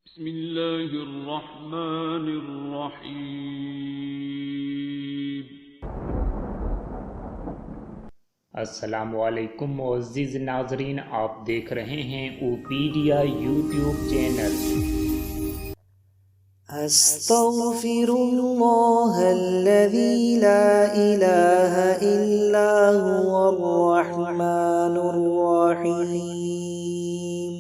بسم الله الرحمن الرحيم। अस्सलामुअलैकुम मुअज़्ज़िज़ नाज़रीन, आप देख रहे हैं ओपीडिया यूट्यूब चैनल। अस्तग़फिरुल्लाहल्लज़ी ला इलाहा इल्ला हुवर रहमानुर रहीम।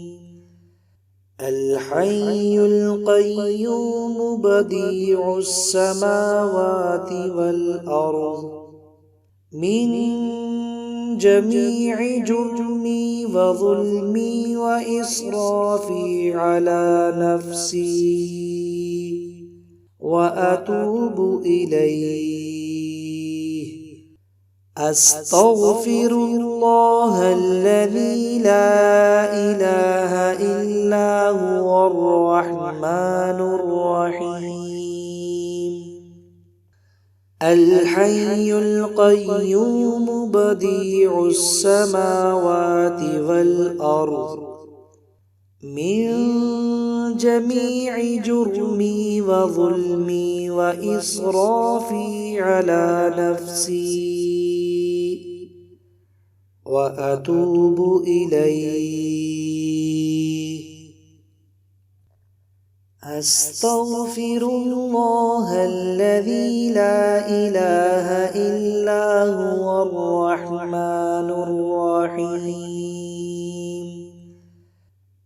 अल हय्युल क़य्यूम बदीउस समावाति वल अर्ज़ मिन जमी'i जुर्मी व ज़ुल्मी व इसराफ़ी अला नफ़्सी व अतूबु इलैह। अस्तग़फिरुल्लाहल्लज़ी ला इलाहा इल्ला हुवर रहमानुर रहीम। अल हय्युल क़य्यूम बदीउस समावाति वल अर्ज़ मिन जमी'i जुर्मी व ज़ुल्मी व इसराफ़ी अला नफ़्सी व अतूबु इलैह। अस्तग़फिरुल्लाहल्लज़ी ला इलाहा इल्ला हुवर रहमानुर रहीम।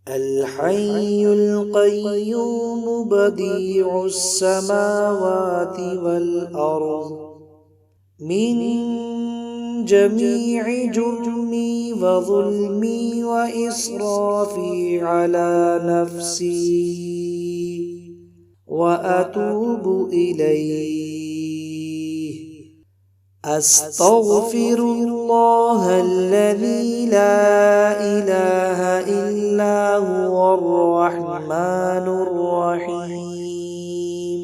अल हय्युल क़य्यूम बदीउस समावाति वल अर्ज़ मिन जमी'i जुर्मी व ज़ुल्मी व इसराफ़ी अला नफ़्सी व अतूबु इलैह। अस्तग़फिरुल्लाहल्लज़ी ला इलाहा इल्ला हुवर रहमानुर रहीम।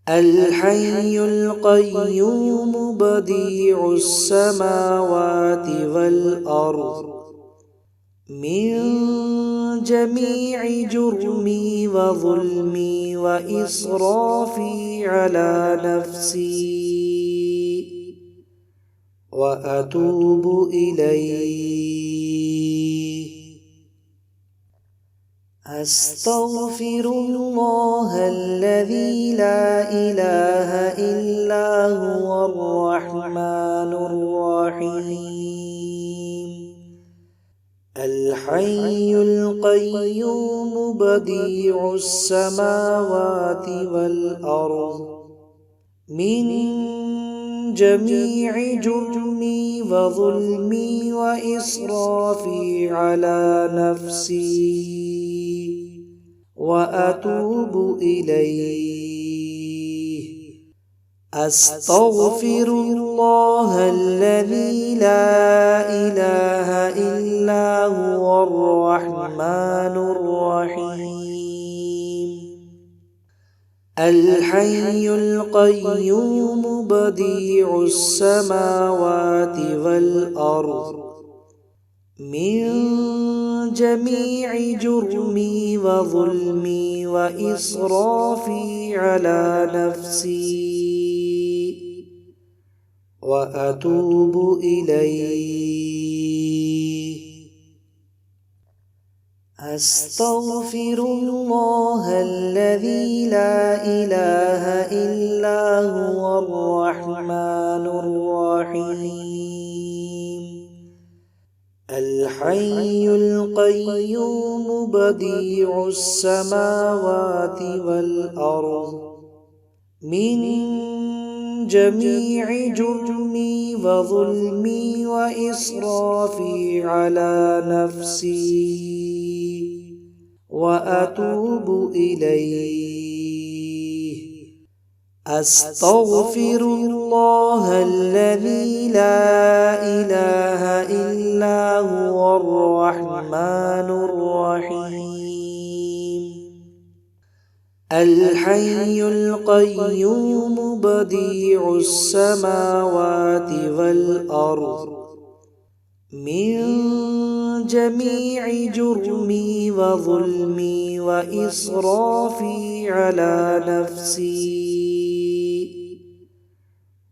अल हय्युल क़य्यूम बदीउस समावाति वल अर्ज़ मिन जमी'i जुर्मी व ज़ुल्मी व इसराफ़ी अला नफ़्सी व अतूबु इलैह। अस्तग़फिरुल्लाहल्लज़ी ला इलाहा इल्ला हुवर रहमानुर रहीम। अल हय्युल क़य्यूम बदीउस समावाति वल अर्ज़ मिन जमी'i जुर्मी व ज़ुल्मी व इसराफ़ी अला नफ़्सी व अतूबु इलैह। अस्तग़फिरुल्लाहल्लज़ी ला इलाहा इल्ला हुवर रहमानुर रहीम। अल हय्युल क़य्यूम बदीउस समावाति वल अर्ज़ मिन जमी'i जुर्मी व ज़ुल्मी व इसराफ़ी अला नफ़्सी व अतूबु इलैह। अस्तग़फिरुल्लाहल्लज़ी ला इलाहा इल्ला हुवर रहमानुर रहीम। अल हय्युल क़य्यूम बदीउस समावाति वल अर्ज़ मिन जमी'i जुर्मी व ज़ुल्मी व इसराफ़ी अला नफ़्सी व अतूबु इलैह। अस्तग़फिरुल्लाहल्लज़ी ला इलाहा इल्ला हुवर रहमानुर रहीम। अल हय्युल क़य्यूम बदीउस समावाति वल अर्ज़ من جميع جرمي وظلمي وإسرافي على نفسي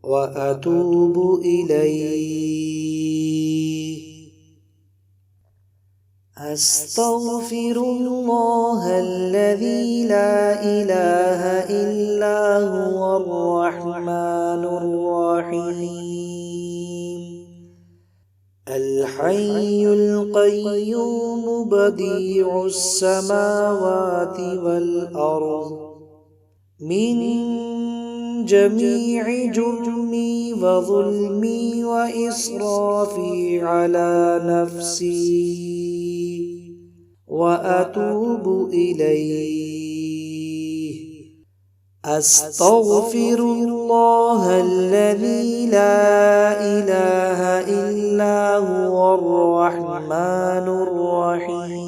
وأتوب إليه. أستغفر الله الذي لا إله إلا هو الرحمن الرحيم الحي القيوم بديع السماوات والأرض من جميع جرمي وظلمي وإسرافي على نفسي وأتوب إليه. أستغفر الله الذي لا إله إلا هو الرحمن الرحيم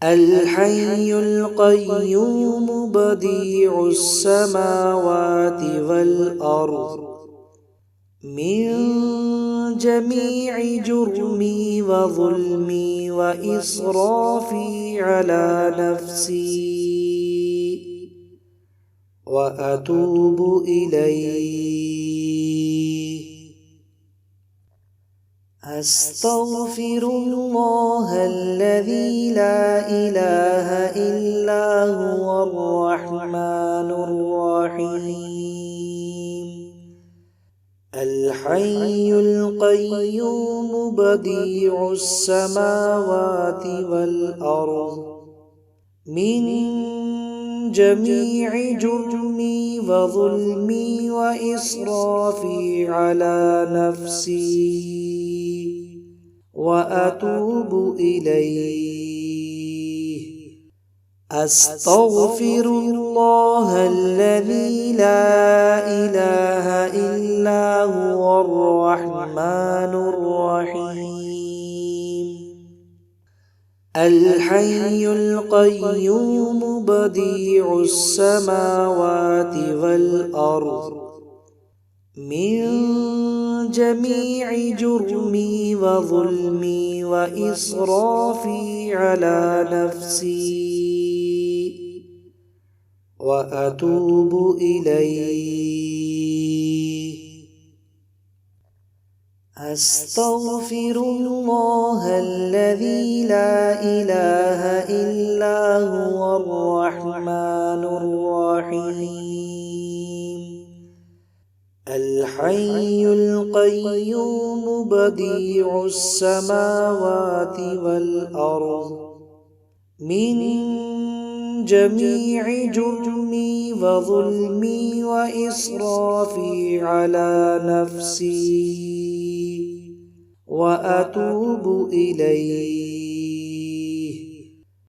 الحي القيوم بديع السماوات والأرض من جميع جرمي وظلمي وإسرافي على نفسي وأتوب إليه. أستغفر الله الذي لا إله إلا هو الرحمن الرحيم الحي القيوم بديع السماوات والأرض من جميع جرمي وظلمي وإسرافي على نفسي وأتوب إليه. أستغفر الله الذي لا إله إلا هو الرحمن الرحيم الحي القيوم بديع السماوات والأرض من جميع جرمي وظلمي وإسرافي على نفسي وأتوب إليه. أستغفر الله الذي لا إله إلا هو الرحمن الرحيم الحي القيوم بديع السماوات والأرض من جميع جرمي وظلمي وإسرافي على نفسي وأتوب إليه.